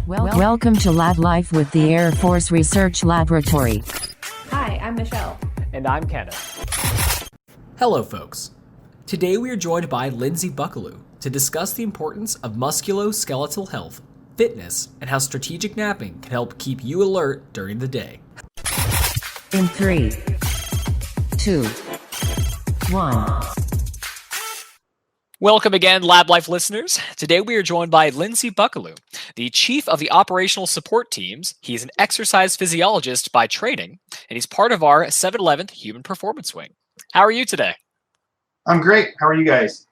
Welcome to Lab Life with the Air Force Research Laboratory. Hi, I'm Michelle. And I'm Kenneth. Hello, folks. Today we are joined by Lindsay Bukalew to discuss the importance of musculoskeletal health, fitness, and how strategic napping can help keep you alert during the day. In 3, 2, 1. Welcome again, Lab Life listeners. Today we are joined by Lindsay Bukalew, the chief of the operational support teams. He's an exercise physiologist by training, and he's part of our 711th Human Performance Wing. How are you today? I'm great. How are you guys?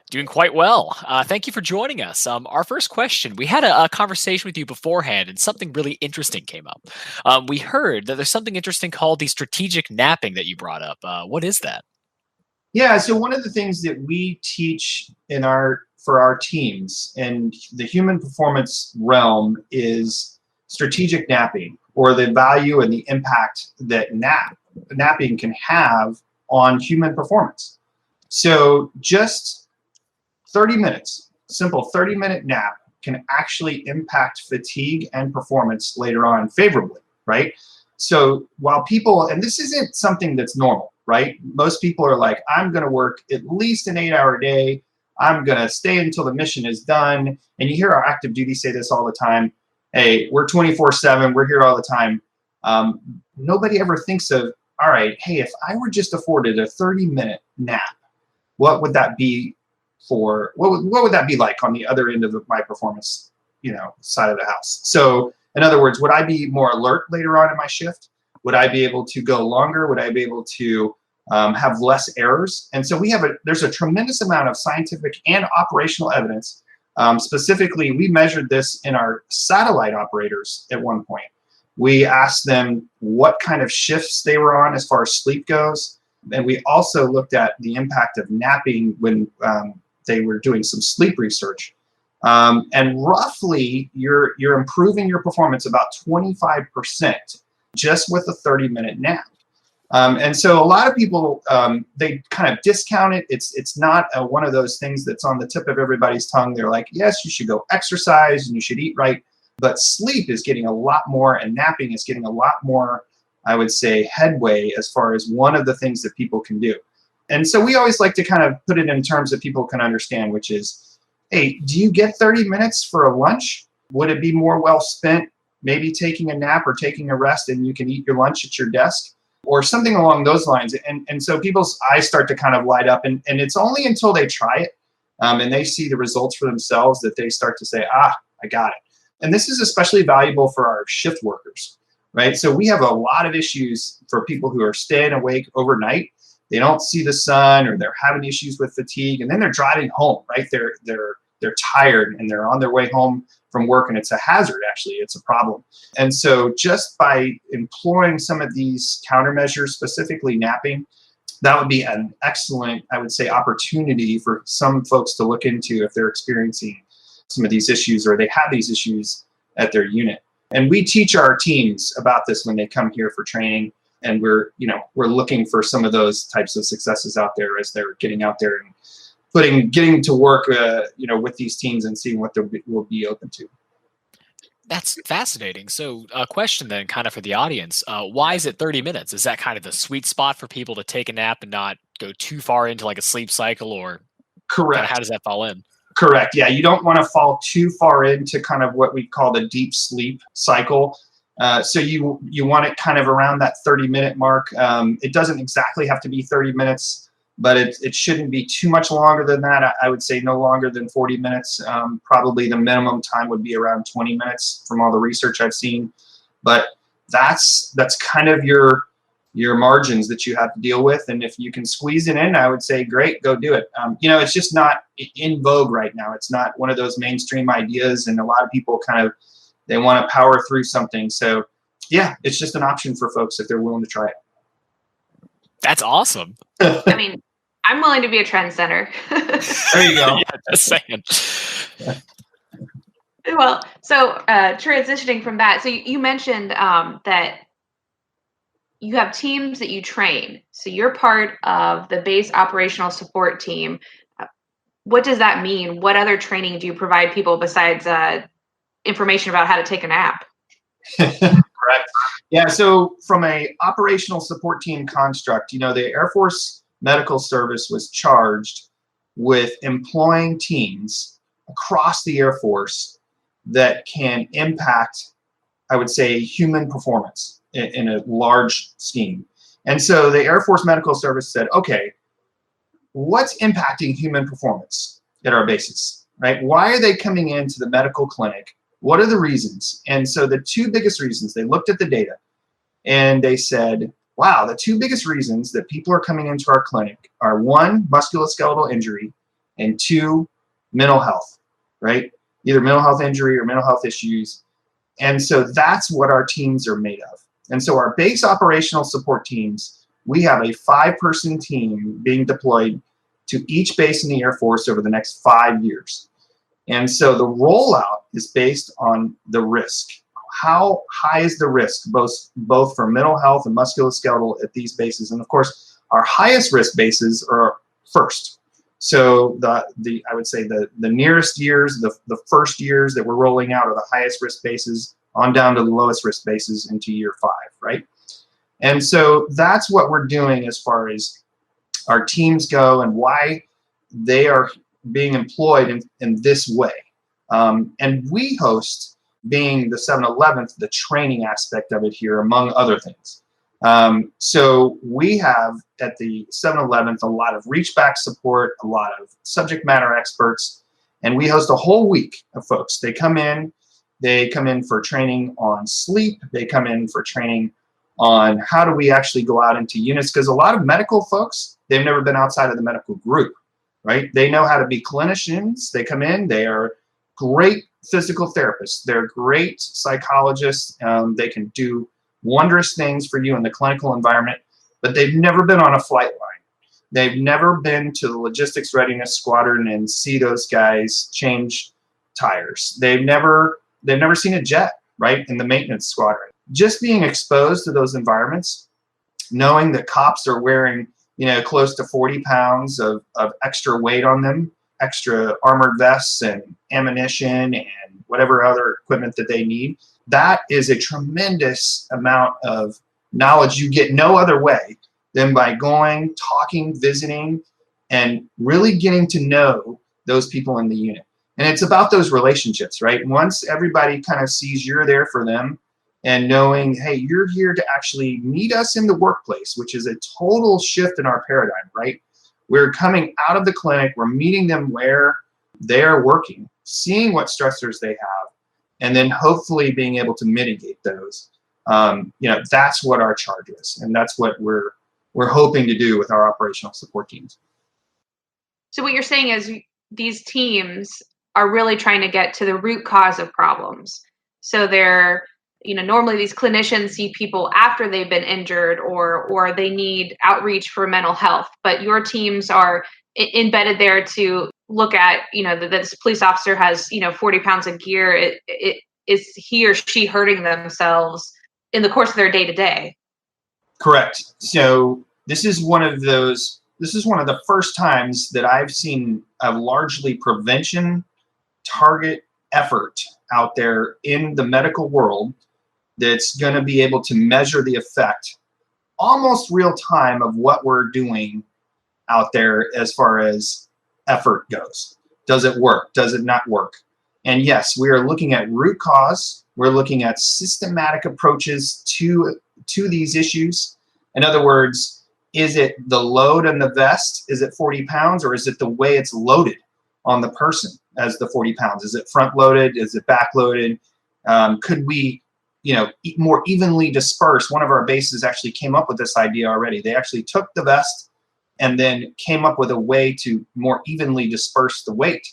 Doing quite well. Thank you for joining us. Our first question, we had a conversation with you beforehand and something really interesting came up. We heard that there's something interesting called the strategic napping that you brought up. What is that? Yeah, so one of the things that we teach for our teams in the human performance realm is strategic napping, or the value and the impact that napping can have on human performance. So just 30 minutes, simple 30-minute nap can actually impact fatigue and performance later on favorably, right? So while people, and this isn't something that's normal, right? Most people are like, I'm going to work at least an 8-hour day. I'm going to stay until the mission is done. And you hear our active duty say this all the time. Hey, we're 24/7. We're here all the time. Nobody ever thinks of, all right, hey, if I were just afforded a 30-minute nap, what would that be for? What would that be like on the other end of my performance, side of the house? So in other words, would I be more alert later on in my shift? Would I be able to go longer? Would I be able to have less errors? And so there's a tremendous amount of scientific and operational evidence. Specifically, we measured this in our satellite operators at one point. We asked them what kind of shifts they were on as far as sleep goes. And we also looked at the impact of napping when they were doing some sleep research. And roughly, you're improving your performance about 25% just with a 30-minute nap. And so a lot of people, they kind of discount it. It's not one of those things that's on the tip of everybody's tongue. They're like, yes, you should go exercise and you should eat right. But sleep is getting a lot more, and napping is getting a lot more, I would say, headway as far as one of the things that people can do. And so we always like to kind of put it in terms that people can understand, which is, hey, do you get 30 minutes for a lunch? Would it be more well spent maybe taking a nap or taking a rest and you can eat your lunch at your desk or something along those lines? And so people's eyes start to kind of light up, and it's only until they try it and they see the results for themselves that they start to say, I got it. And this is especially valuable for our shift workers, right? So we have a lot of issues for people who are staying awake overnight. They don't see the sun, or they're having issues with fatigue, and then they're driving home, right? They're tired and they're on their way home from work, and it's a hazard, actually. It's a problem. And so just by employing some of these countermeasures, specifically napping, that would be an excellent, I would say, opportunity for some folks to look into if they're experiencing some of these issues or they have these issues at their unit. And we teach our teams about this when they come here for training, and we're looking for some of those types of successes out there as they're getting out there and getting to work, with these teams and seeing what they will be open to. That's fascinating. So a question then kind of for the audience, why is it 30 minutes? Is that kind of the sweet spot for people to take a nap and not go too far into like a sleep cycle, or correct? How does that fall in? Correct. Yeah, you don't want to fall too far into kind of what we call the deep sleep cycle. So you want it kind of around that 30-minute mark. It doesn't exactly have to be 30 minutes. But it shouldn't be too much longer than that. I would say no longer than 40 minutes. Probably the minimum time would be around 20 minutes from all the research I've seen. But that's kind of your margins that you have to deal with. And if you can squeeze it in, I would say, great, go do it. It's just not in vogue right now. It's not one of those mainstream ideas. And a lot of people they want to power through something. So yeah, it's just an option for folks if they're willing to try it. That's awesome. I mean, I'm willing to be a trendsetter. There you go. Yeah, just saying. Well, so transitioning from that, so you mentioned that you have teams that you train. So you're part of the base operational support team. What does that mean? What other training do you provide people besides information about how to take a nap. Correct. Yeah. So from a operational support team construct, the Air Force Medical Service was charged with employing teams across the Air Force that can impact, I would say, human performance in a large scheme. And so the Air Force Medical Service said, okay, what's impacting human performance at our bases, right? Why are they coming into the medical clinic? What are the reasons? And so the two biggest reasons, they looked at the data and they said, wow, the two biggest reasons that people are coming into our clinic are one, musculoskeletal injury, and two, mental health, right? Either mental health injury or mental health issues. And so that's what our teams are made of. And so our base operational support teams, we have a 5-person team being deployed to each base in the Air Force over the next 5 years. And so the rollout is based on the risk. How high is the risk, both for mental health and musculoskeletal at these bases? And of course, our highest risk bases are first. So I would say the nearest years, the first years that we're rolling out are the highest risk bases on down to the lowest risk bases into year 5, right? And so that's what we're doing as far as our teams go and why they are being employed in this way. And we host, being the 7-Eleventh, the training aspect of it here, among other things. So we have at the 7-Eleventh a lot of reach back support, a lot of subject matter experts, and we host a whole week of folks. They come in for training on sleep. They come in for training on how do we actually go out into units, because a lot of medical folks, they've never been outside of the medical group, right? They know how to be clinicians. They come in, they are great physical therapists. They're great psychologists. They can do wondrous things for you in the clinical environment, but they've never been on a flight line. They've never been to the logistics readiness squadron and see those guys change tires. They've never seen a jet, right, in the maintenance squadron. Just being exposed to those environments, knowing that cops are wearing, close to 40 pounds of extra weight on them, extra armored vests and ammunition and whatever other equipment that they need, that is a tremendous amount of knowledge you get no other way than by going, talking, visiting, and really getting to know those people in the unit. And it's about those relationships, right? Once everybody kind of sees you're there for them and knowing, hey, you're here to actually meet us in the workplace, which is a total shift in our paradigm, right? We're coming out of the clinic, we're meeting them where they're working, seeing what stressors they have, and then hopefully being able to mitigate those. That's what our charge is, and that's what we're hoping to do with our operational support teams. So what you're saying is these teams are really trying to get to the root cause of problems. So they're, normally these clinicians see people after they've been injured or they need outreach for mental health, but your teams are embedded there to look at, that this police officer has, 40 pounds of gear. Is he or she hurting themselves in the course of their day to day? Correct. So this is one of the first times that I've seen a largely prevention target effort out there in the medical world that's going to be able to measure the effect almost real time of what we're doing out there as far as effort goes. Does it work? Does it not work? And yes, we are looking at root cause. We're looking at systematic approaches to these issues. In other words, is it the load on the vest? Is it 40 pounds, or is it the way it's loaded on the person as the 40 pounds? Is it front loaded? Is it back loaded? Could we, more evenly disperse? One of our bases actually came up with this idea already. They actually took the vest and then came up with a way to more evenly disperse the weight.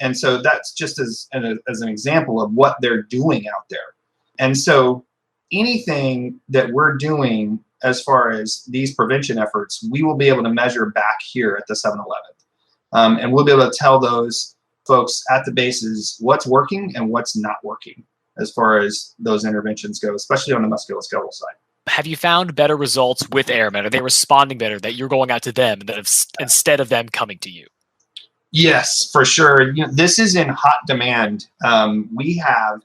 And so that's just as an example of what they're doing out there. And so anything that we're doing as far as these prevention efforts, we will be able to measure back here at the 7-Eleven. And we'll be able to tell those folks at the bases what's working and what's not working as far as those interventions go, especially on the musculoskeletal side. Have you found better results with airmen? Are they responding better that you're going out to them instead of them coming to you? Yes, for sure. This is in hot demand. We have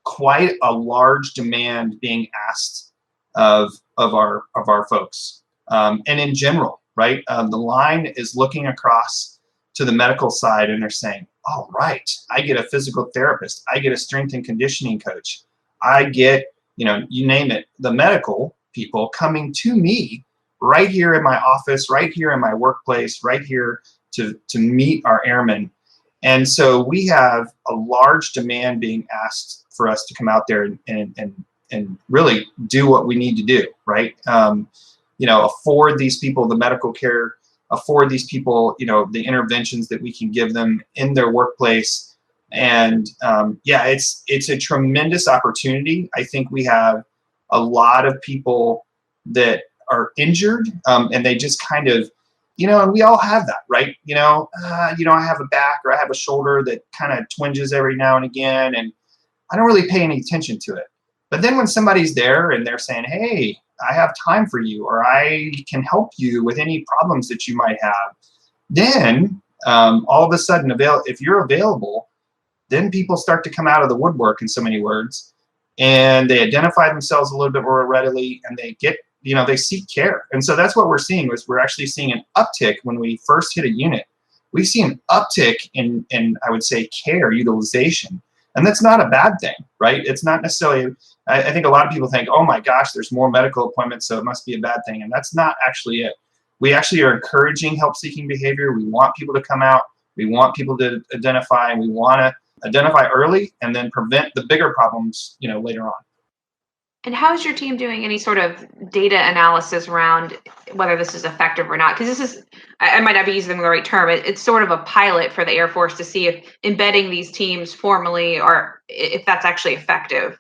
quite a large demand being asked of our folks, and in general, right? The line is looking across to the medical side, and they're saying, "All right, I get a physical therapist, I get a strength and conditioning coach, I get, you name it, the medical people coming to me right here in my office, right here in my workplace, right here to meet our airmen." And so we have a large demand being asked for us to come out there and really do what we need to do, right? Afford these people the medical care, afford these people, the interventions that we can give them in their workplace. And it's a tremendous opportunity. I think we have a lot of people that are injured, and they just kind of, and we all have that, right? I have a back or I have a shoulder that kind of twinges every now and again, and I don't really pay any attention to it. But then when somebody's there and they're saying, "Hey, I have time for you," or "I can help you with any problems that you might have," then all of a sudden, if you're available, then people start to come out of the woodwork, in so many words, and they identify themselves a little bit more readily, and they get, they seek care. And so that's what we're seeing, is we're actually seeing an uptick when we first hit a unit. We see an uptick in I would say, care utilization. And that's not a bad thing, right? It's not necessarily, I think a lot of people think, "Oh my gosh, there's more medical appointments, so it must be a bad thing." And that's not actually it. We actually are encouraging help-seeking behavior. We want people to come out. We want people to identify, and we want to identify early and then prevent the bigger problems, later on. And how is your team doing any sort of data analysis around whether this is effective or not? Because this is, I might not be using the right term, it's sort of a pilot for the Air Force to see if embedding these teams formally, or if that's actually effective.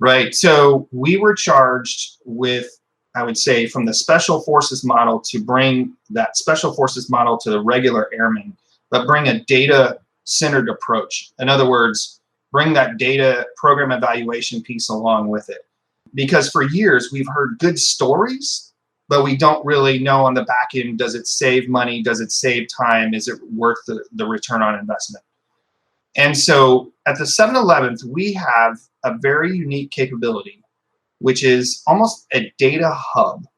Right. So we were charged with, I would say, from the Special Forces model, to bring that Special Forces model to the regular airmen, but bring a data-centered approach. In other words, bring that data program evaluation piece along with it. Because for years, we've heard good stories, but we don't really know on the back end, does it save money? Does it save time? Is it worth the return on investment? And so at the 7-Eleventh, we have a very unique capability, which is almost a data hub.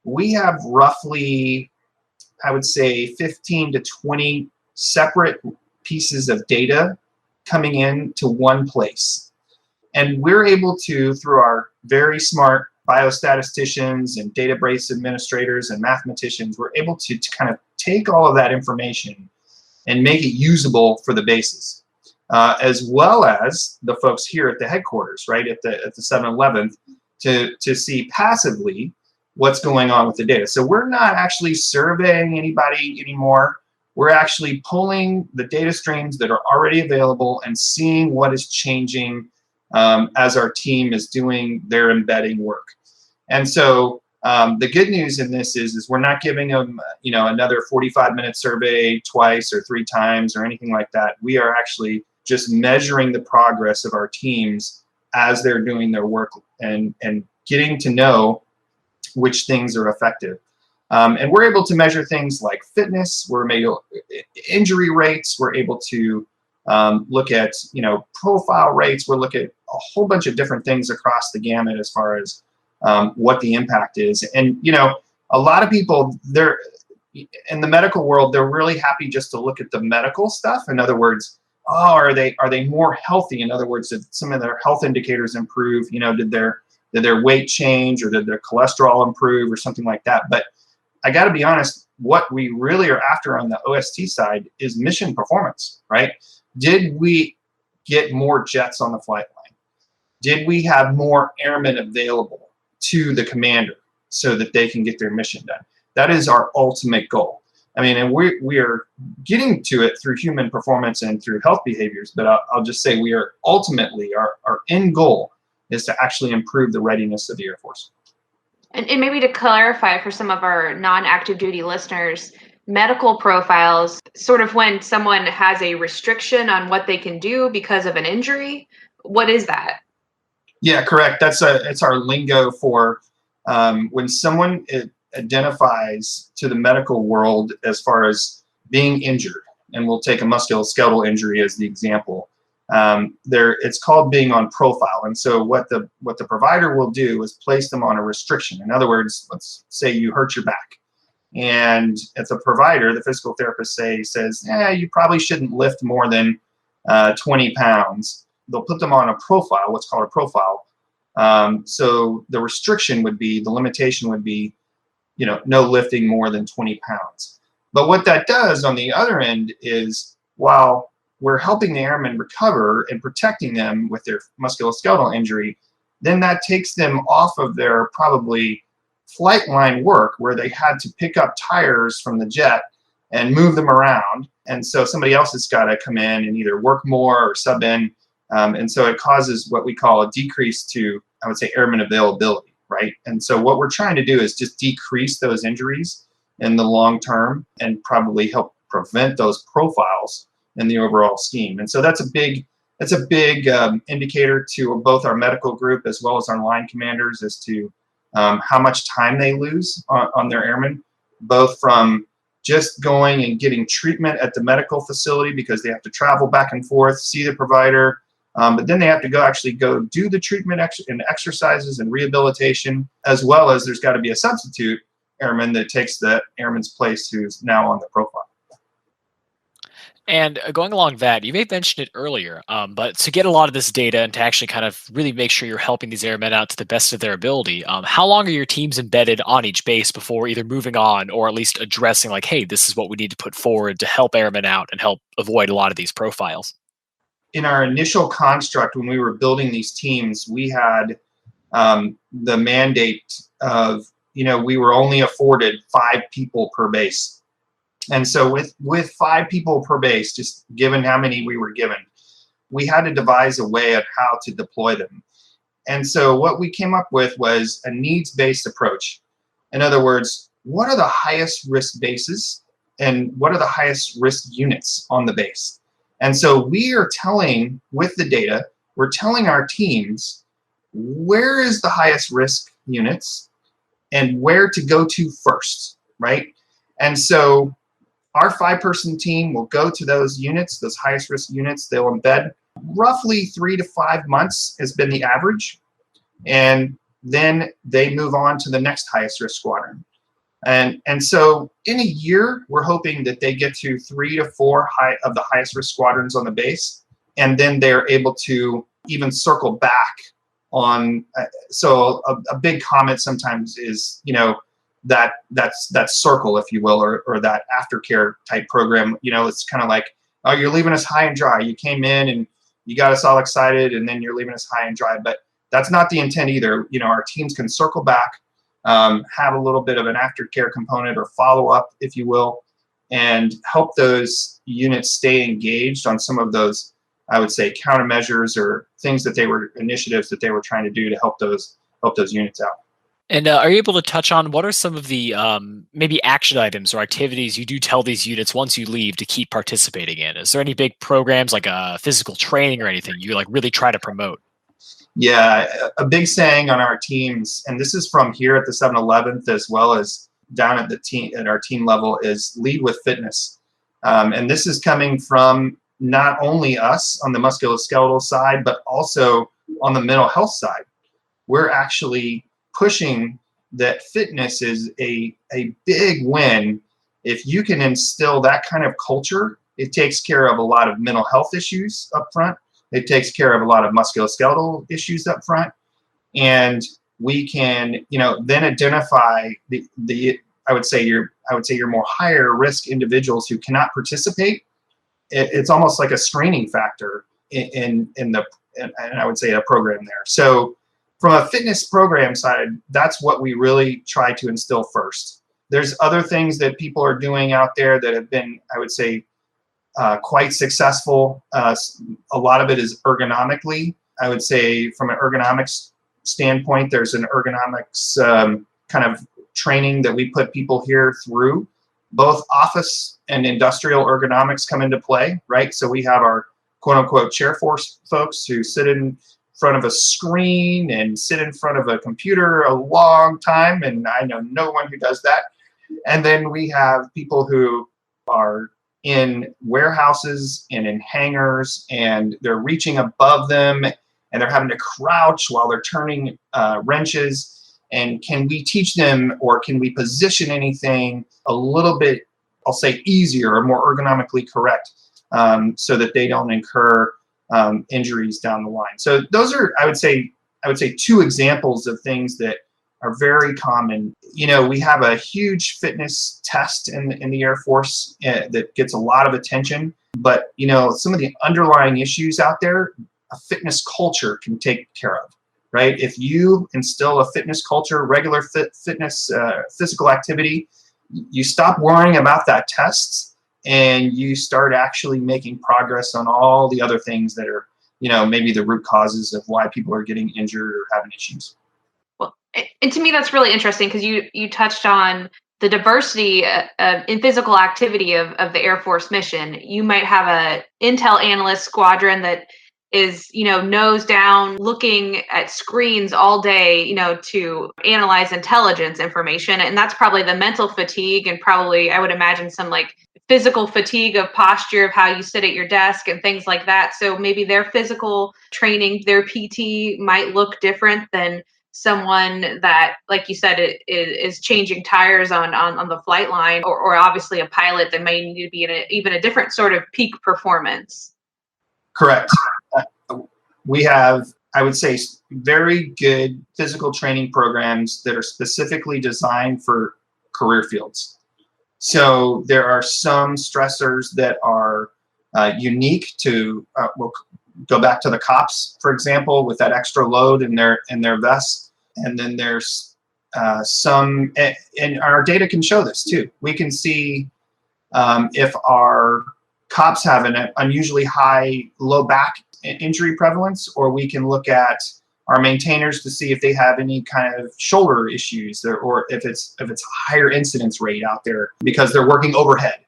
We have roughly, I would say, 15 to 20 separate pieces of data coming in to one place. And we're able to, through our very smart biostatisticians and database administrators and mathematicians, we're able to kind of take all of that information and make it usable for the bases, as well as the folks here at the headquarters, right, at the 7-Eleventh, to see passively what's going on with the data. So we're not actually surveying anybody anymore. We're actually pulling the data streams that are already available and seeing what is changing as our team is doing their embedding work. And so the good news in this is we're not giving them, another 45-minute survey twice or 3 times or anything like that. We are actually just measuring the progress of our teams as they're doing their work and getting to know which things are effective. And we're able to measure things like fitness, injury rates, we're able to look at, profile rates, we're looking at a whole bunch of different things across the gamut as far as what the impact is. And, a lot of people, they're in the medical world, they're really happy just to look at the medical stuff. In other words, are they more healthy? In other words, did some of their health indicators improve? Did their weight change, or did their cholesterol improve, or something like that? But I got to be honest, what we really are after on the OST side is mission performance, right? Did we get more jets on the flight line? Did we have more airmen available to the commander so that they can get their mission done? That is our ultimate goal. I mean, and we are getting to it through human performance and through health behaviors, but I'll just say we are ultimately, our end goal is to actually improve the readiness of the Air Force. And maybe to clarify for some of our non-active duty listeners, medical profiles, sort of when someone has a restriction on what they can do because of an injury, what is that? Yeah, correct. It's our lingo for when someone identifies to the medical world as far as being injured, and we'll take a musculoskeletal injury as the example. It's called being on profile. And so what the provider will do is place them on a restriction. In other words, let's say you hurt your back. And as a provider, the physical therapist says, you probably shouldn't lift more than 20 pounds. They'll put them on a profile, what's called a profile. So the restriction would be, the limitation would be, no lifting more than 20 pounds. But what that does on the other end is, while we're helping the airmen recover and protecting them with their musculoskeletal injury, then that takes them off of their probably flight line work where they had to pick up tires from the jet and move them around. And so somebody else has got to come in and either work more or sub in. And so it causes what we call a decrease to, I would say, airman availability, right? And so what we're trying to do is just decrease those injuries in the long term and probably help prevent those profiles in the overall scheme. And so that's a big indicator to both our medical group as well as our line commanders as to how much time they lose on their airmen, both from just going and getting treatment at the medical facility because they have to travel back and forth, see the provider, but then they have to go do the treatment and exercises and rehabilitation, as well as there's got to be a substitute airman that takes the airman's place who's now on the profile. And going along that, you may have mentioned it earlier, but to get a lot of this data and to actually kind of really make sure you're helping these airmen out to the best of their ability, how long are your teams embedded on each base before either moving on or at least addressing like, hey, this is what we need to put forward to help airmen out and help avoid a lot of these profiles? In our initial construct, when we were building these teams, we had the mandate of, we were only afforded 5 people per base. And so with 5 people per base, just given how many we were given, we had to devise a way of how to deploy them. And so what we came up with was a needs-based approach. In other words, what are the highest risk bases and what are the highest risk units on the base? And so we are telling, with the data, we're telling our teams where is the highest risk units and where to go to first, right? And so our 5-person team will go to those units, those highest risk units. They'll embed roughly 3 to 5 months has been the average. And then they move on to the next highest risk squadron. And so in a year, we're hoping that they get to 3 to 4 of the highest risk squadrons on the base. And then they're able to even circle back on. So a big comment sometimes is, that circle, if you will, or that aftercare type program. It's kind of like, oh, you're leaving us high and dry. You came in and you got us all excited and then you're leaving us high and dry. But that's not the intent either. Our teams can circle back, have a little bit of an aftercare component or follow up, if you will, and help those units stay engaged on some of those, I would say, countermeasures or initiatives that they were trying to do to help those units out. And are you able to touch on what are some of the maybe action items or activities you do tell these units once you leave to keep participating in? Is there any big programs like physical training or anything you like really try to promote? Yeah, a big saying on our teams, and this is from here at the 711th as well as down at our team level, is lead with fitness. And this is coming from not only us on the musculoskeletal side, but also on the mental health side. We're actually pushing that fitness is a big win. If you can instill that kind of culture, it takes care of a lot of mental health issues up front. It takes care of a lot of musculoskeletal issues up front. And we can, then identify the I would say your more higher risk individuals who cannot participate. It's almost like a screening factor in I would say a program there. So from a fitness program side, that's what we really try to instill first. There's other things that people are doing out there that have been, I would say, quite successful. A lot of it is ergonomically. I would say from an ergonomics standpoint, there's an ergonomics kind of training that we put people here through. Both office and industrial ergonomics come into play, right? So we have our quote unquote chair force folks who sit in front of a screen and sit in front of a computer a long time, and I know no one who does that. And then we have people who are in warehouses and in hangars, and they're reaching above them, and they're having to crouch while they're turning wrenches. And can we teach them, or can we position anything a little bit, I'll say, easier or more ergonomically correct, so that they don't incur injuries down the line? So those are, I would say, two examples of things that are very common. We have a huge fitness test in the Air Force that gets a lot of attention, but some of the underlying issues out there, a fitness culture can take care of, right? If you instill a fitness culture, regular fitness, physical activity, you stop worrying about that test and you start actually making progress on all the other things that are, maybe the root causes of why people are getting injured or having issues. Well, and to me, that's really interesting because you touched on the diversity in physical activity of the Air Force mission. You might have a intel analyst squadron that is, nose down, looking at screens all day, to analyze intelligence information. And that's probably the mental fatigue, and probably, I would imagine, some like physical fatigue of posture, of how you sit at your desk and things like that. So maybe their physical training, their PT might look different than someone that, like you said, is changing tires on the flight line, or obviously a pilot that may need to be in even a different sort of peak performance. Correct. We have, I would say, very good physical training programs that are specifically designed for career fields. So there are some stressors that are unique to, we'll go back to the cops, for example, with that extra load in their vests. And then there's some, and our data can show this too. We can see if our cops have an unusually high low back injury prevalence, or we can look at our maintainers to see if they have any kind of shoulder issues, or if it's a higher incidence rate out there because they're working overhead.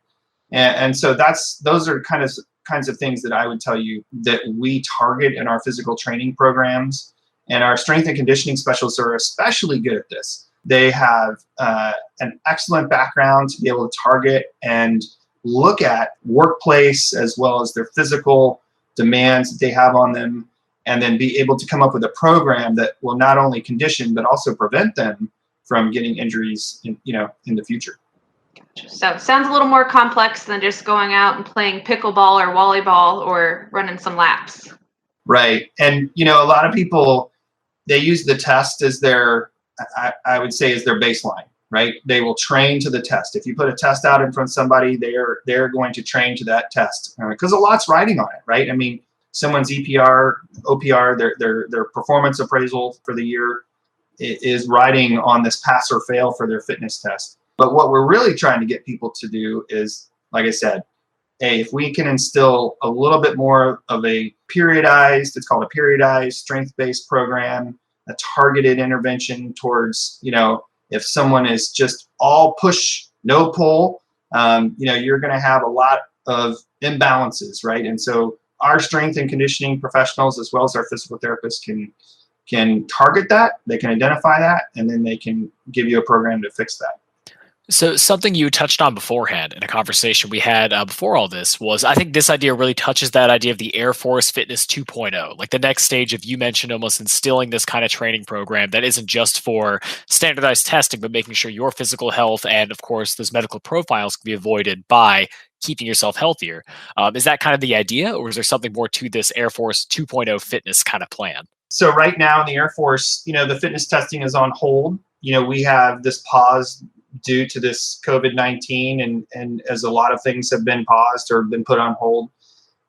And so those are kinds of things that I would tell you that we target in our physical training programs. And our strength and conditioning specialists are especially good at this. They have an excellent background to be able to target and look at workplace as well as their physical demands that they have on them, and then be able to come up with a program that will not only condition but also prevent them from getting injuries in the future. So it sounds a little more complex than just going out and playing pickleball or volleyball or running some laps. Right. And a lot of people, they use the test as their, I would say, as their baseline, right? They will train to the test. If you put a test out in front of somebody, they're going to train to that test because a lot's riding on it, right? I mean, someone's EPR, OPR, their performance appraisal for the year is riding on this pass or fail for their fitness test. But what we're really trying to get people to do is, like I said, if we can instill a little bit more of a periodized, it's called a periodized strength-based program, a targeted intervention towards, if someone is just all push, no pull, you're going to have a lot of imbalances, right? And so our strength and conditioning professionals, as well as our physical therapists, can target that, they can identify that, and then they can give you a program to fix that. So something you touched on beforehand in a conversation we had before all this was, I think this idea really touches that idea of the Air Force Fitness 2.0, like the next stage of, you mentioned, almost instilling this kind of training program that isn't just for standardized testing, but making sure your physical health and, of course, those medical profiles can be avoided by keeping yourself healthier. Is that kind of the idea, or is there something more to this Air Force 2.0 fitness kind of plan? So right now in the Air Force, the fitness testing is on hold. We have this pause due to this COVID-19, and as a lot of things have been paused or been put on hold.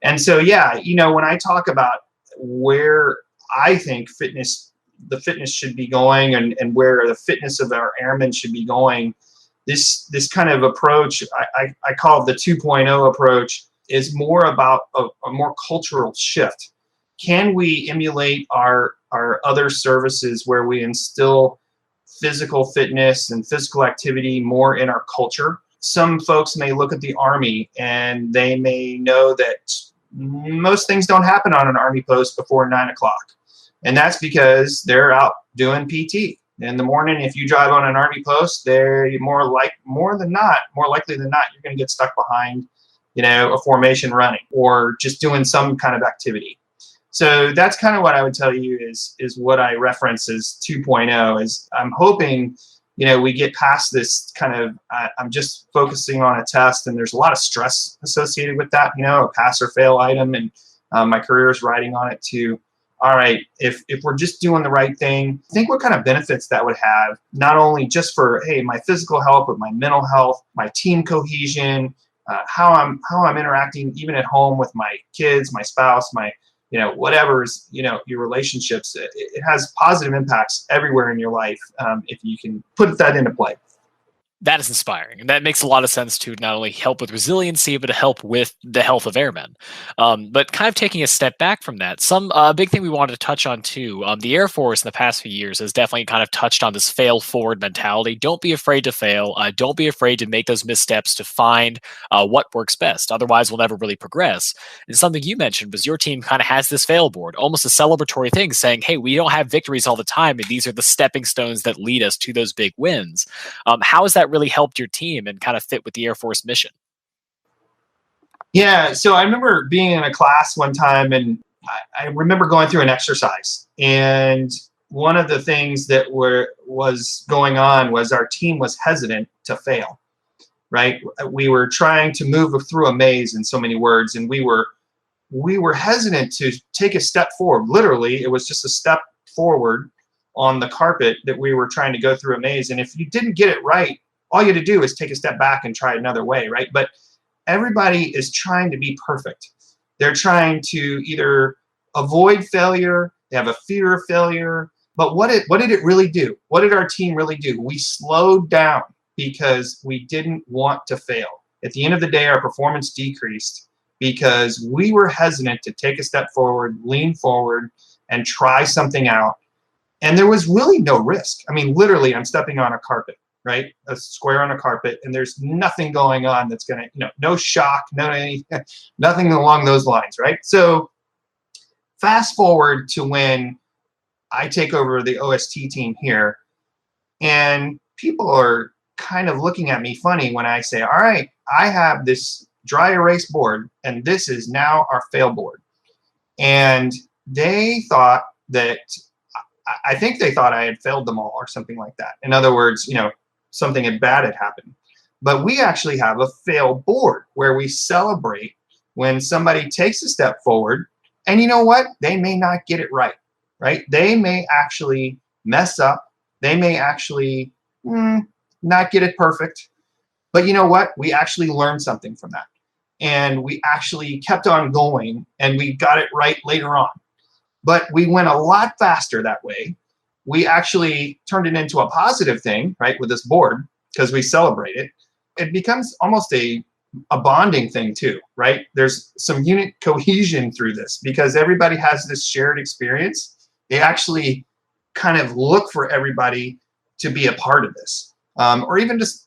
And so, when I talk about where I think the fitness should be going, and where the fitness of our airmen should be going, this kind of approach, I call it the 2.0 approach, is more about a more cultural shift. Can we emulate our other services where we instill physical fitness and physical activity more in our culture? Some folks may look at the Army and they may know that most things don't happen on an Army post before 9 o'clock. And that's because they're out doing PT. In the morning, if you drive on an Army post, they're more likely than not, you're going to get stuck behind a formation running or just doing some kind of activity. So that's kind of what I would tell you is what I reference as 2.0 is I'm hoping, we get past this kind of, I'm just focusing on a test and there's a lot of stress associated with that, a pass or fail item. And my career is riding on it too. All right, if we're just doing the right thing, think what kind of benefits that would have, not only just for, hey, my physical health, but my mental health, my team cohesion, how I'm interacting even at home with my kids, my spouse, my, whatever's, your relationships. It has positive impacts everywhere in your life if you can put that into play. That is inspiring. And that makes a lot of sense to not only help with resiliency, but to help with the health of airmen. But kind of taking a step back from that, some big thing we wanted to touch on too, the Air Force in the past few years has definitely kind of touched on this fail forward mentality. Don't be afraid to fail. Don't be afraid to make those missteps to find what works best. Otherwise, we'll never really progress. And something you mentioned was your team kind of has this fail board, almost a celebratory thing saying, hey, we don't have victories all the time. And these are the stepping stones that lead us to those big wins. How has that really helped your team and kind of fit with the Air Force mission? Yeah, so I remember being in a class one time and I remember going through an exercise, and one of the things that was going on was our team was hesitant to fail, right? We were trying to move through a maze in so many words, and we were hesitant to take a step forward. Literally, it was just a step forward on the carpet that we were trying to go through a maze. And if you didn't get it right, all you had to do is take a step back and try another way, right? But everybody is trying to be perfect. They're trying to either avoid failure, they have a fear of failure. But what did it really do? What did our team really do? We slowed down because we didn't want to fail. At the end of the day, our performance decreased because we were hesitant to take a step forward, lean forward, and try something out. And there was really no risk. I mean, literally, I'm stepping on a carpet, right? A square on a carpet, and there's nothing going on that's going to, no shock, nothing along those lines, right? So fast forward to when I take over the OST team here, and people are kind of looking at me funny when I say, all right, I have this dry erase board, and this is now our fail board. And they thought that, I think they thought I had failed them all or something like that. In other words, something bad had happened. But we actually have a fail board where we celebrate when somebody takes a step forward, and you know what? They may not get it right? They may actually mess up. They may actually not get it perfect. But you know what? We actually learned something from that. And we actually kept on going, and we got it right later on. But we went a lot faster that way. We actually turned it into a positive thing, right, with this board, because we celebrate it. It becomes almost a bonding thing too, right? There's some unit cohesion through this because everybody has this shared experience. They actually kind of look for everybody to be a part of this, or even just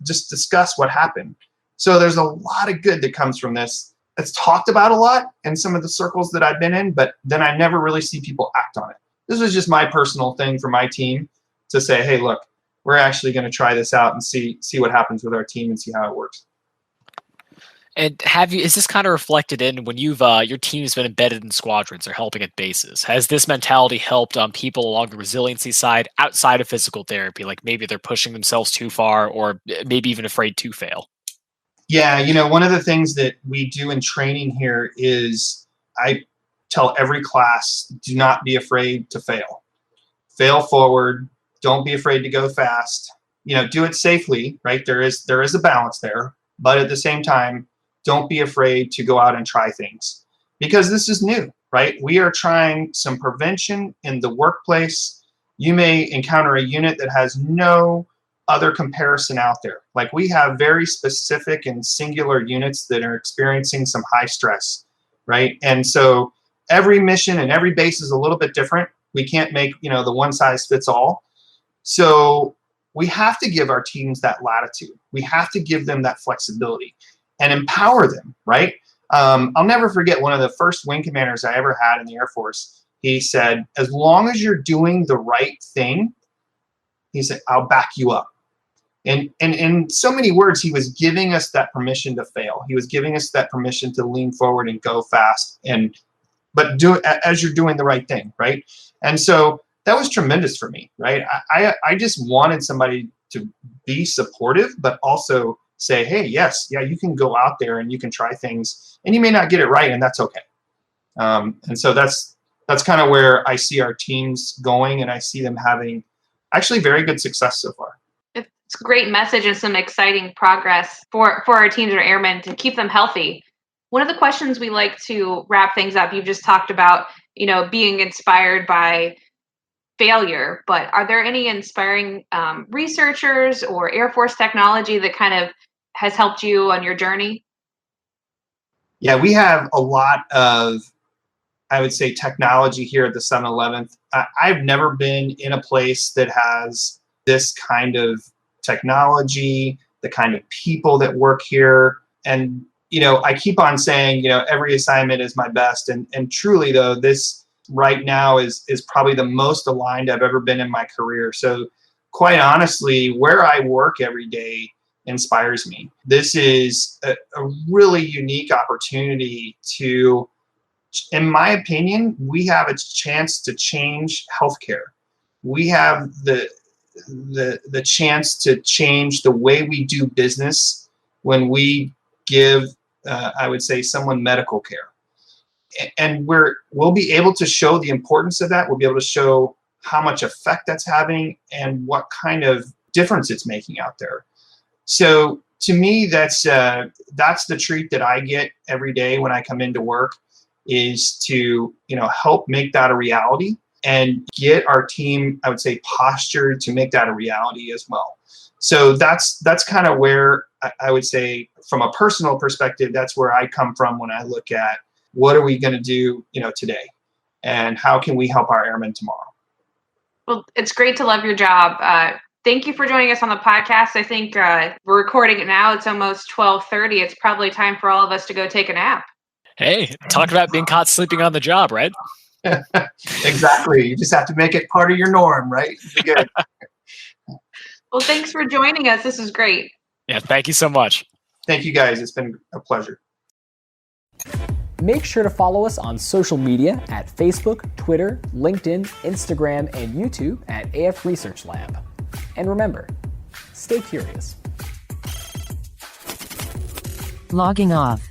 discuss what happened. So there's a lot of good that comes from this. It's talked about a lot in some of the circles that I've been in, but then I never really see people act on it. This was just my personal thing for my team to say, hey, look, we're actually going to try this out and see what happens with our team and see how it works. And is this kind of reflected in when you've your team has been embedded in squadrons or helping at bases? Has this mentality helped people along the resiliency side outside of physical therapy? Like maybe they're pushing themselves too far or maybe even afraid to fail? Yeah, one of the things that we do in training here is I tell every class, do not be afraid to fail. Fail forward. Don't be afraid to go fast. Do it safely, right? There is a balance there, but at the same time, don't be afraid to go out and try things because this is new, right? We are trying some prevention in the workplace. You may encounter a unit that has no other comparison out there. Like we have very specific and singular units that are experiencing some high stress, right? And so every mission and every base is a little bit different. We can't make, the one size fits all. So we have to give our teams that latitude. We have to give them that flexibility and empower them, right? I'll never forget one of the first wing commanders I ever had in the Air Force. He said, as long as you're doing the right thing, he said, I'll back you up. And in so many words, he was giving us that permission to fail. He was giving us that permission to lean forward and go fast, but do it as you're doing the right thing, right? And so that was tremendous for me, right? I just wanted somebody to be supportive, but also say, hey, yes, yeah, you can go out there and you can try things, and you may not get it right, and that's okay. And so that's kind of where I see our teams going, and I see them having actually very good success so far. It's a great message and some exciting progress for our teams or airmen to keep them healthy. One of the questions we like to wrap things up, you've just talked about, being inspired by failure, but are there any inspiring researchers or Air Force technology that kind of has helped you on your journey? Yeah, we have a lot of, I would say, technology here at the 711th. I've never been in a place that has this kind of technology, the kind of people that work here. And, I keep on saying, every assignment is my best. And truly, though, this right now is probably the most aligned I've ever been in my career. So quite honestly, where I work every day inspires me. This is a really unique opportunity to, in my opinion, we have a chance to change healthcare. We have the chance to change the way we do business when we give, I would say, someone medical care. And we'll be able to show the importance of that. We'll be able to show how much effect that's having and what kind of difference it's making out there. So to me, that's the treat that I get every day when I come into work, is to help make that a reality and get our team, I would say, postured to make that a reality as well. So that's kind of where I would say, from a personal perspective, that's where I come from when I look at what are we going to do, today, and how can we help our airmen tomorrow. Well, it's great to love your job. Thank you for joining us on the podcast. I think we're recording it now. It's almost 12:30. It's probably time for all of us to go take a nap. Hey, talk about being caught sleeping on the job, right? Exactly. You just have to make it part of your norm, right? Be good. Well, thanks for joining us. This is great. Yeah, thank you so much. Thank you, guys. It's been a pleasure. Make sure to follow us on social media at Facebook, Twitter, LinkedIn, Instagram, and YouTube at AF Research Lab. And remember, stay curious. Logging off.